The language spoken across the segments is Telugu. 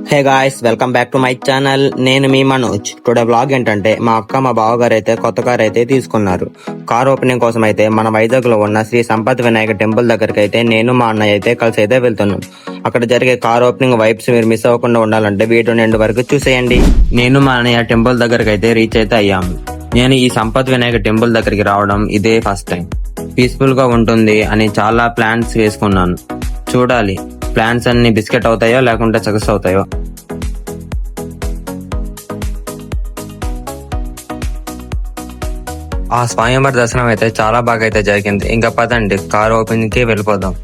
Hey guys, welcome back to my channel. నేను మీ మనోజ్. టుడే బ్లాగ్ ఏంటంటే మా అక్క మా బావగారు అయితే కొత్త కార్ అయితే తీసుకున్నారు. కార్ ఓపెనింగ్ కోసం అయితే మన వైజాగ్ లో ఉన్న శ్రీ సంపత్ వినాయక టెంపుల్ దగ్గరికి అయితే నేను మా అన్నయ్య అయితే కలిసి అయితే వెళ్తున్నాం. అక్కడ జరిగే కార్ ఓపెనింగ్ వైబ్స్ మీరు మిస్ అవ్వకుండా ఉండాలంటే వీడియో ఎండ్ వరకు చూసేయండి. నేను మా అన్నయ్య టెంపుల్ దగ్గరికి అయితే రీచ్ అయితే అయ్యాము. నేను ఈ సంపత్ వినాయక టెంపుల్ దగ్గరికి రావడం ఇదే ఫస్ట్ టైం. పీస్ఫుల్ గా ఉంటుంది అని చాలా ప్లాన్స్ వేసుకున్నాను. చూడాలి ప్లాన్స్ అన్ని బిస్కెట్ అవుతాయో లేకుంటే సక్సెస్ అవుతాయో. ఆ స్వయంవర దర్శనం అయితే చాలా బాగా అయితే జరిగింది. ఇంకా పదండి కార్ ఓపెనింగ్ కి వెళ్ళిపోదాం.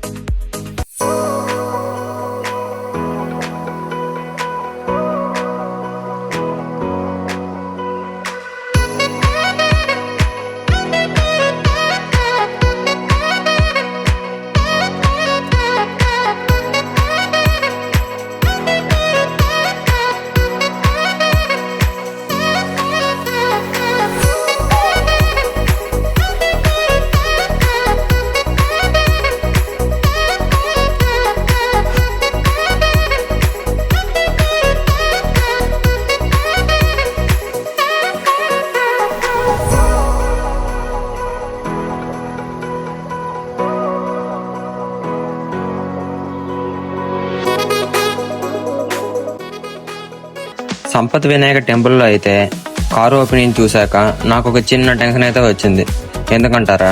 సంపత్ వినాయక టెంపుల్లో అయితే కారు ఓపెనింగ్ చూశాక నాకు ఒక చిన్న టెన్షన్ అయితే వచ్చింది. ఎందుకంటారా,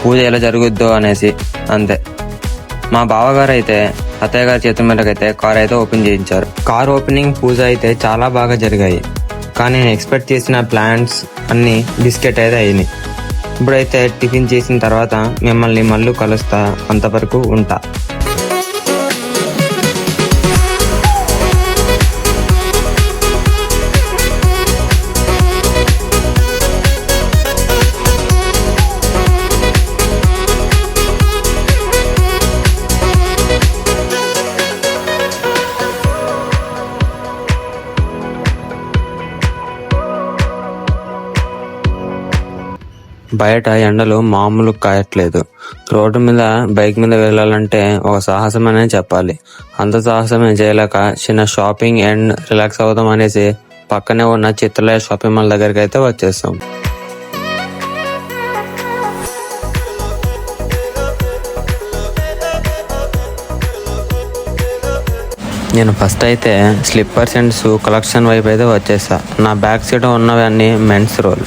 పూజ ఎలా జరుగుద్దో అనేసి. అంతే. మా బావగారు అయితే అత్తయ్య గారి చేతుల మీదకైతే కార్ అయితే ఓపెన్ చేయించారు. కార్ ఓపెనింగ్ పూజ అయితే చాలా బాగా జరిగాయి. కానీ నేను ఎక్స్పెక్ట్ చేసిన ప్లాన్స్ అన్ని బిస్కెట్ అయితే అయినాయి. ఇప్పుడైతే టిఫిన్ చేసిన తర్వాత మిమ్మల్ని మళ్ళీ కలుస్తా. అంతవరకు ఉంటా. బయట ఎండలు మామూలు కాయట్లేదు. రోడ్డు మీద బైక్ మీద వెళ్ళాలంటే ఒక సాహసం అనే చెప్పాలి. అంత సాహసమే చేయలేక చిన్న షాపింగ్ అండ్ రిలాక్స్ అవుదాం అనేసి పక్కనే ఉన్న చిత్రలయ షాపింగ్ మాల్ దగ్గరికి అయితే వచ్చేస్తాం. నేను ఫస్ట్ అయితే స్లిప్పర్స్ అండ్ షూ కలెక్షన్ వైపు అయితే వచ్చేసా. నా బ్యాక్ సైడ్ ఉన్నవి అన్ని మెన్స్ రోల్.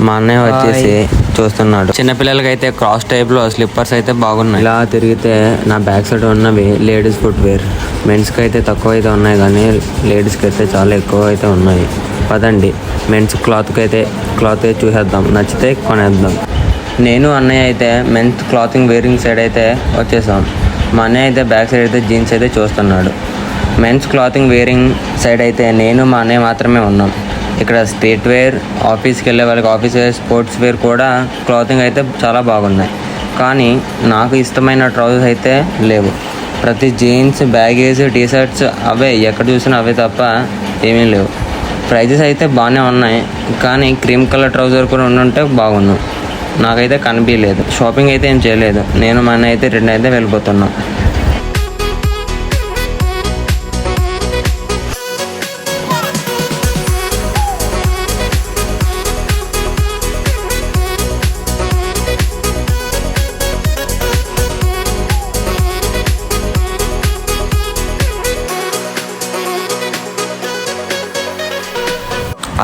మా అన్నయ్య వచ్చేసి చూస్తున్నాడు. చిన్నపిల్లలకి అయితే క్రాస్ టైప్ లో స్లిప్పర్స్ అయితే బాగున్నాయి. ఇలా తిరిగితే నా బ్యాక్ సైడ్ ఉన్నవి లేడీస్ ఫుట్ వేర్. మెన్స్ కి అయితే తక్కువ అయితే ఉన్నాయి, కానీ లేడీస్ కి అయితే చాలా ఎక్కువ అయితే ఉన్నాయి. పదండి మెన్స్ క్లాత్ అయితే చూసేద్దాం. నచ్చితే కొనేద్దాం. నేను అన్నయ్య అయితే మెన్స్ క్లాతింగ్ వేరింగ్ సైడ్ అయితే వచ్చేసాం. మా అన్నయ్య అయితే బ్యాక్ సైడ్ అయితే జీన్స్ అయితే చూస్తున్నాడు. మెన్స్ క్లాతింగ్ వేరింగ్ సైడ్ అయితే నేను మా అన్నయ్య మాత్రమే ఉన్నాం. ఇక్కడ స్ట్రీట్ వేర్, ఆఫీస్కి వెళ్ళే వాళ్ళకి ఆఫీస్ వేర్, స్పోర్ట్స్ వేర్ కూడా క్లాతింగ్ అయితే చాలా బాగున్నాయి. కానీ నాకు ఇష్టమైన ట్రౌజర్స్ అయితే లేవు. ప్రతి జీన్స్, బ్యాగేజ్, టీషర్ట్స్ అవే, ఎక్కడ చూసినా అవే తప్ప ఏమీ లేవు. ప్రైజెస్ అయితే బాగానే ఉన్నాయి, కానీ క్రీమ్ కలర్ ట్రౌజర్ కూడా ఉండుంటే బాగున్నాం. నాకైతే కనిపించలేదు. షాపింగ్ అయితే ఏం చేయలేదు. నేను మా అన్నయ్య అయితే రిటర్న్ అయితే వెళ్ళిపోతున్నాం.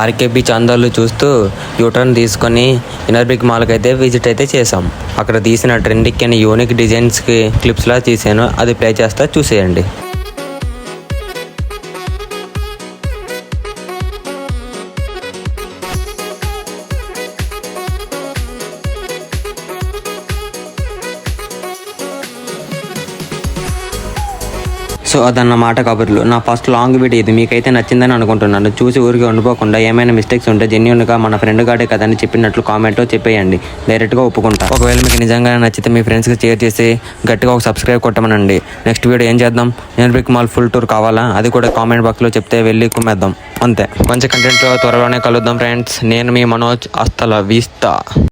ఆర్కే బీచ్ అందాలు చూస్తూ యూటర్న్ తీసుకొని ఇనర్బిక్ మాల్కి అయితే విజిట్ అయితే చేసాం. అక్కడ తీసిన ట్రెండింగ్ అండ్ యూనిక్ డిజైన్స్కి క్లిప్స్లా తీసాను. అది ప్లే చేస్తా, చూసేయండి. సో అదన్నమాట కబుర్లు. నా ఫస్ట్ లాంగ్ వీడియో ఇది. మీకైతే నచ్చిందని అనుకుంటున్నాను. చూసి ఊరికి ఉండిపోకుండా ఏమైనా మిస్టేక్స్ ఉంటే జెన్యూన్గా మన ఫ్రెండ్ గాడే కదని చెప్పినట్లు కామెంట్ చెప్పేయండి. డైరెక్ట్గా ఒప్పుకుంటా. ఒకవేళ మీకు నిజంగా నచ్చితే మీ ఫ్రెండ్స్కి షేర్ చేసి గట్టిగా ఒక సబ్స్క్రైబ్ కొట్టమనండి. నెక్స్ట్ వీడియో ఏం చేద్దాం? ఇనర్బిక్ మాల్ ఫుల్ టూర్ కావాలా? అది కూడా కామెంట్ బాక్స్లో చెప్తే వెళ్ళి కుమ్మేద్దాం. అంతే. మంచి కంటెంట్ త్వరలోనే కలుద్దాం ఫ్రెండ్స్. నేను మీ మనోజ్. అస్తల వీస్తా.